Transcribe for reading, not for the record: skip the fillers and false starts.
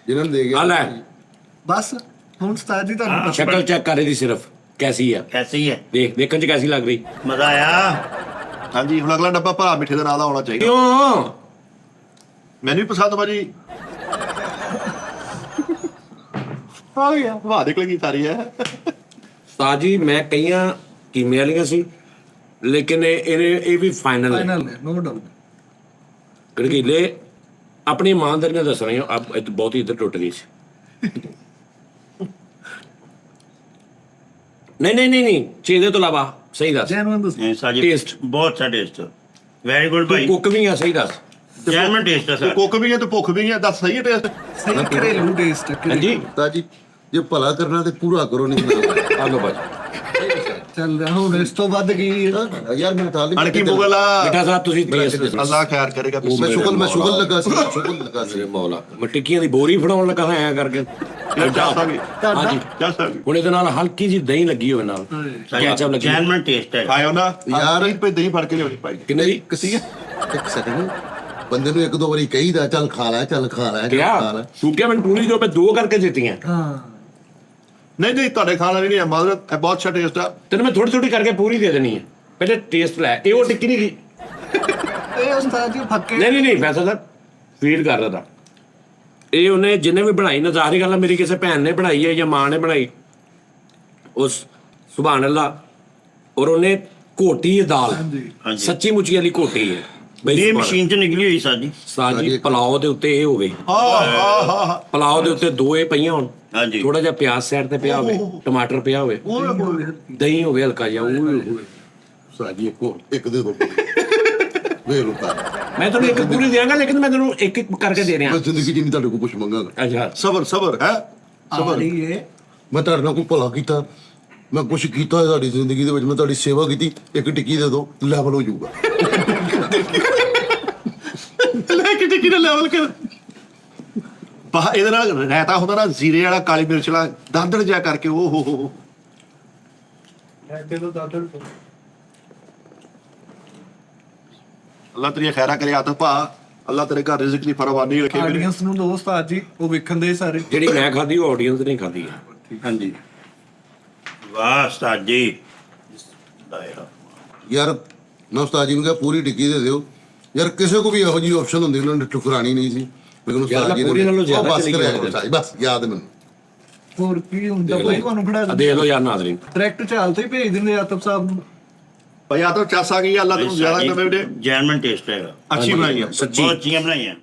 जिन्होंने दे गया ਆ ਲੈ ਬਸ ਹੁਣ ਉਸਤਾਦ ਜੀ ਤੁਹਾਨੂੰ ਸ਼ਕਲ ਚੈੱਕ ਕਰ ਇਹਦੀ ਸਿਰਫ ਕੈਸੀ ਆ कैसी है ਦੇਖ ਦੇਖਣ ਚ ਕੈਸੀ ਲੱਗ ਰਹੀ मजा आया ਹਾਂਜੀ ਹੁਣ ਅਗਲਾ ਡੱਬਾ ਭਰਾ ਮਿੱਠੇ ਦੇ ਨਾਲ ਦਾ ਹੋਣਾ ਚਾਹੀਦਾ ਕਿਉਂ ਮੈਨੂੰ ਵੀ ਪਸੰਦ ਭਾਜੀ ਆ ਗਿਆ ਵਾਹ ਨਿਕਲ ਗਈ ਸਾਰੀ ਹੈ ਤਾਜੀ ਮੈਂ ਕਈਆਂ ਕੀਮੇ ਵਾਲੀਆਂ ਸੀ ਲੇਕਿਨ ਇਹ ਵੀ ਫਾਈਨਲ ਹੈ ਫਾਈਨਲ ਹੈ ਨੋ ਡਾਊਟ ਗੜਗੀਲੇ ਆਪਣੀ ਇਮਾਨਦਾਰੀ ਨਾਲ ਦੱਸ ਰਹੇ ਹੋ ਬਹੁਤ ਹੀ ਇੱਧਰ ਟੁੱਟ ਗਈ ਸੀ ਨਹੀਂ ਚੀਜ਼ੇ ਤੋਂ ਇਲਾਵਾ ਸਹੀ ਦੱਸ ਜੈਨੂਇਨ ਦੱਸ साजी Taste. बहुत अच्छा टेस्ट वेरी गुड भाई ਕੁੱਕ ਵੀ ਆ ਸਹੀ ਦੱਸ जैनमन टेस्ट है ਤੇ सर ਕੁੱਕ ਵੀ ਹੈ ਤੇ ਭੁੱਖ ਵੀ ਹੈ ਦੱਸ ਸਹੀ ਹੈ ਟੇਸਟ ਸਹੀ ਘਰੇਲੂ ਟੇਸਟ ਹੈ ਹਾਂਜੀ ताजी जे भला करना ते पूरा करो नहीं ਆ ਲੋ ਬਾਜੀ ਚੱਲ ਰਿਹਾ ਹੁਣ ਇਸ ਤੋਂ ਵੱਧ ਕੀ यार मैं तालीम ਅਣਕੀ ਮੁਗਲ ਮਿੱਠਾ ਸਾਹਿਬ ਤੁਸੀਂ ਟੇਸਟ ਅੱਲਾਹ ਖੈਰ ਕਰੇਗਾ मैं शुगल लगा सी शुगल लगा सी ਮੌਲਾ ਮੈਂ ਟਿੱਕੀਆਂ ਦੀ ਬੋਰੀ ਫੜਾਉਣ ਲੱਗਾ ਐ ਕਰਕੇ ਚਾਸਾਂਗੇ ਹਾਂਜੀ ਚਾਸਾਂਗੇ ਹੁਣ ਇਹਦੇ ਨਾਲ ਹਲਕੀ ਜੀ ਦਹੀਂ ਲੱਗੀ ਹੋਵੇ ਨਾਲ ਕੈਚਅਪ ਲੱਗੀ जैनमन टेस्ट है ਆਇਓ ਨਾ ਯਾਰ। ਰੁਪਏ ਦਹੀਂ ਫੜ ਕੇ ਲਿਆਉਣੀ ਭਾਈ ਕਿੰਨੇ ਦੀ किसी एक सेकंड बंदे नु एक दो बारी कहीदा चल खा ले चल खा ले ਕਿਆ खा ले ਤੂੰ ਕਿਹਾ ਮੈਨੂੰ ਪੂਰੀ ਜੋ ਮੈਂ ਦੋ ਕਰਕੇ ਦਿੱਤੀਆਂ ਹਾਂ ਨਹੀਂ ਤੁਹਾਡੇ ਖਾਣ ਵਾਲੀ ਨਹੀਂ ਹੈ ਮਾਜ਼ਰਤ ਇਹ ਬਹੁਤ ਅੱਛਾ ਟੇਸਟ ਆ ਤੈਨੂੰ ਮੈਂ ਥੋੜੀ ਥੋੜੀ ਕਰਕੇ ਪੂਰੀ ਦੇ ਦੇਣੀ ਹੈ ਪਹਿਲੇ ਟੇਸਟ ਲੈ ਇਹ ਉਹ ਟਿੱਕੀ ਨਹੀਂ ਗਈ ਇਹ ਉਸਤਾਦ ਜੀ ਫੱਕੇ ਨਹੀਂ ਵੈਸਾ ਤਾਂ ਫੀਲ ਕਰ ਰਿਹਾ ਤਾਂ ਇਹ ਉਹਨੇ ਜਿਹਨੇ ਵੀ ਬਣਾਈ ਨਾ ਜ਼ਾਹਰੀ ਗੱਲ ਆ ਮੇਰੀ ਕਿਸੇ ਭੈਣ ਨੇ ਬਣਾਈ ਹੈ ਜਾਂ ਮਾਂ ਨੇ ਬਣਾਈ ਉਸ ਸੁਭਾਨ ਅੱਲਾ ਔਰ ਉਹਨੇ ਘੋਟੀ ਹੈ ਦਾਲ ਹਾਂਜੀ। ਸੱਚੀ ਮੁੱਚੀ ਵਾਲੀ ਘੋਟੀ ਹੈ ਬਈ ये ਸੁਭਾਨ मशीन से निकली हुई साजी ਸਾਜੀ ਪਲਾਓ ਦੇ ਉੱਤੇ ਇਹ ਹੋਵੇ ਹਾਂ ਪਲਾਓ ਦੇ ਉੱਤੇ ਦੋ ਇਹ ਪਈਆਂ ਹੋਣ हाँ जी ਥੋੜਾ ਜਿਹਾ ਪਿਆਜ਼ ਸਾਈਡ ਤੇ ਪਿਆ ਹੋਵੇ ਟਮਾਟਰ ਪਿਆ ਹੋਵੇ ਦਹੀਂ ਹੋਵੇ ਹਲਕਾ ਜਿਹਾ ਉਹ साजी एक दे दो वे रुका ਮੈਂ ਤੁਹਾਨੂੰ ਇੱਕ ਪੂਰੀ ਦਿਆਂਗਾ ਲੇਕਿਨ ਮੈਂ ਤੁਹਾਨੂੰ ਇੱਕ ਇੱਕ ਕਰਕੇ ਦੇ ਰਿਹਾ मैं जिंदगी जी नहीं ताड़े को कुछ मंगागा ਅੱਛਾ ਸਬਰ ਹੈ ਆ ਰਹੀ ਹੈ मैं ताड़े नाल कोई भला कीता मैं कुछ कीता है ताड़ी जिंदगी दे विच मैं ताड़ी सेवा कीती एक टिक्की दे दो लेवल हो जाऊगा ਲੈ ਕੇ ਟਿੱਕੀ ਦਾ ਲੈਵਲ ਕਰ ਬਾਹ ਇਹਦੇ ਨਾਲ ਰਾਇਤਾ ਹੁੰਦਾ ਨਾ ਜ਼ੀਰੇ ਵਾਲਾ ਕਾਲੀ ਮਿਰਚ ਵਾਲਾ ਦਾਦੜ ਜਿਹਾ ਕਰਕੇ ਉਹ ਹੋ ਦੇ ਦੋ ਦਾਦਰ ਅੱਲਾਹ ਤੇਰੀ ਖੈਰਾ ਕਰੇ ਆਦਤ ਭਾ ਅੱਲਾਹ ਤੇਰੇ ਘਰ ਰਿਜ਼ਕ ਦੀ ਫਰਵਾਨੀ ਰੱਖੇ ਵੀਰੇ ਆਡੀਅנס ਨੂੰ ਦੋ ਉਸਤਾਦ ਜੀ ਉਹ ਵੇਖਣ ਦੇ ਸਾਰੇ ਜਿਹੜੀ ਮੈਂ ਖਾਧੀ ਉਹ ਆਡੀਅנס ਨੇ ਖਾਧੀ ਹੈ ਹਾਂਜੀ वाह उस्ताद जी दायरा यार मैं उस्ताद जी ने कहा पूरी टिक्की दे दो यार किसी को भी ਇਹੋ ਜਿਹੀ ਆਪਸ਼ਨ ਹੁੰਦੀ ਉਹਨਾਂ ਨੇ ਠੁਕਰਾਣੀ ਨਹੀਂ ਸੀ ਲੇਕਿਨ यार, ਉਸਤਾਦ ਜੀ पूरी नालों ज्यादा बस चली करिया गई। करो उस्ताद जी, बस याद है मैंने ਹੋਰ ਕੀ ਹੁੰਦਾ ਕੋਈ ਤੁਹਾਨੂੰ ਫੜਾ ਆ ਦੇਖ ਲਓ ਯਾਰ ਨਾਜ਼ਰੀਨ ਡਾਇਰੈਕਟ ਚਾਲ ਤੇ ਹੀ ਭੇਜ ਦਿੰਦੇ ਆਤਬ ਸਾਹਿਬ ਨੂੰ ਭਾਈ ਆਦਤ ਚਾਸ ਆ ਗਈ ਅੱਲਾਹ ਤੈਨੂੰ ਜ਼ਿਆਦਾ ਕਰੇ ਵੀਰੇ जैनमन टेस्ट है ਅੱਛੀ ਬਣਾਈ ਆ ਸੱਚੀ बहुत अच्छी बनाई है